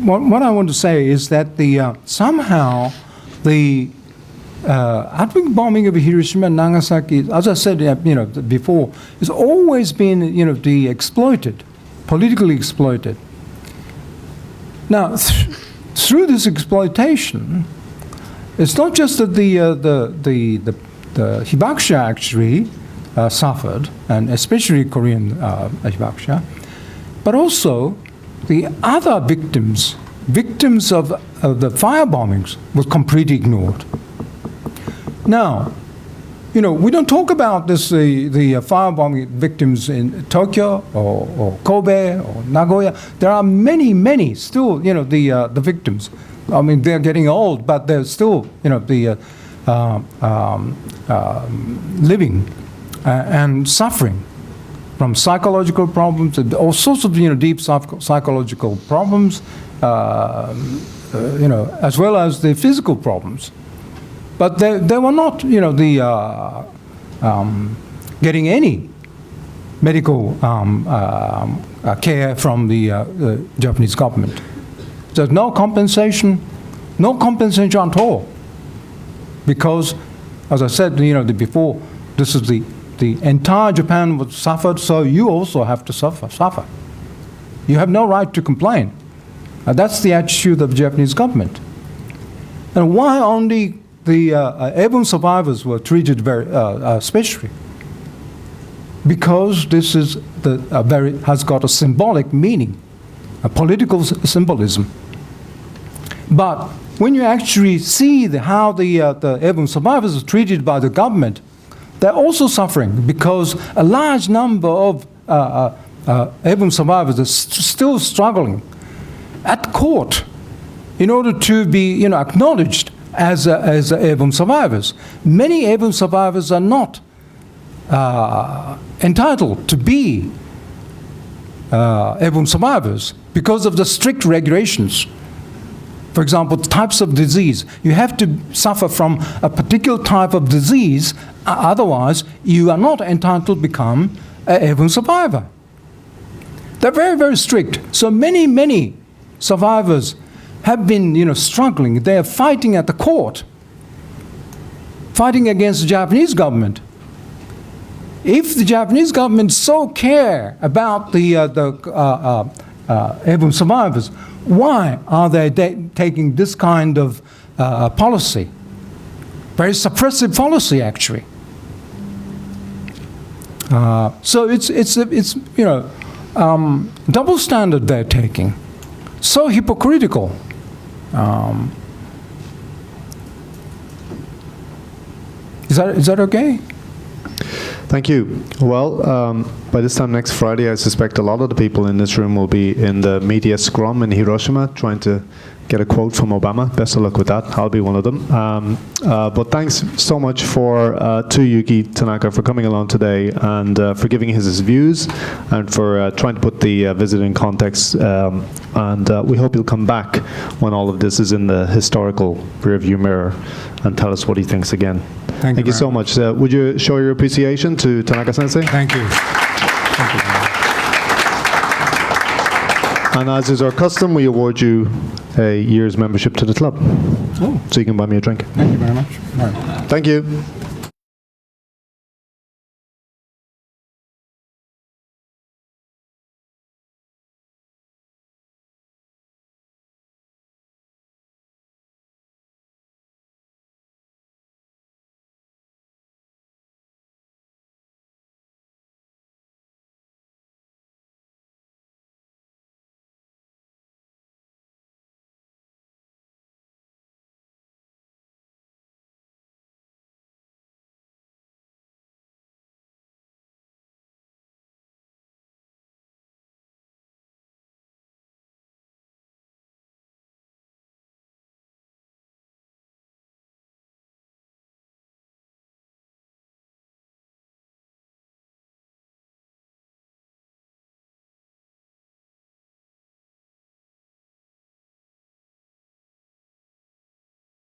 what I want to say is that somehow the atomic bombing of Hiroshima and Nagasaki, as I said, before, has always been, exploited, politically exploited. Now, through this exploitation, it's not just that the Hibakusha actually suffered, and especially Korean Hibakusha, but also the other victims of the fire bombings were completely ignored. Now, we don't talk about this the firebombing victims in Tokyo or Kobe or Nagoya. There are many still, the victims. I mean, they're getting old, but they're still, living and suffering from psychological problems, all sorts of deep psychological problems, as well as the physical problems. But they were not, getting any medical care from the Japanese government. There's no compensation at all. Because, as I said, before, this is the entire Japan was suffered, so you also have to suffer. You have no right to complain. That's the attitude of the Japanese government. And why only the airborne survivors were treated very specially? Because this is has got a symbolic meaning, a political symbolism. But when you actually see how the airborne survivors are treated by the government, they're also suffering because a large number of airborne survivors are still struggling at court in order to be acknowledged as airborne survivors. Many airborne survivors are not entitled to be airborne survivors because of the strict regulations. For example, types of disease. You have to suffer from a particular type of disease, otherwise you are not entitled to become an airborne survivor. They're very, very strict. So many survivors have been struggling. They are fighting at the court, fighting against the Japanese government. If the Japanese government so care about the airborne survivors, why are they taking this kind of policy? Very suppressive policy, actually. So it's double standard they're taking. So hypocritical. Is that okay? Thank you. Well, by this time next Friday, I suspect a lot of the people in this room will be in the media scrum in Hiroshima trying to get a quote from Obama. Best of luck with that. I'll be one of them. But thanks so much to Yuki Tanaka for coming along today and for giving his views and for trying to put the visit in context. And we hope you'll come back when all of this is in the historical rearview mirror and tell us what he thinks again. Thank you so much. Would you show your appreciation to Tanaka-sensei? Thank you. Thank you. And as is our custom, we award you a year's membership to the club. Oh. So you can buy me a drink. Thank you very much. Right. Thank you.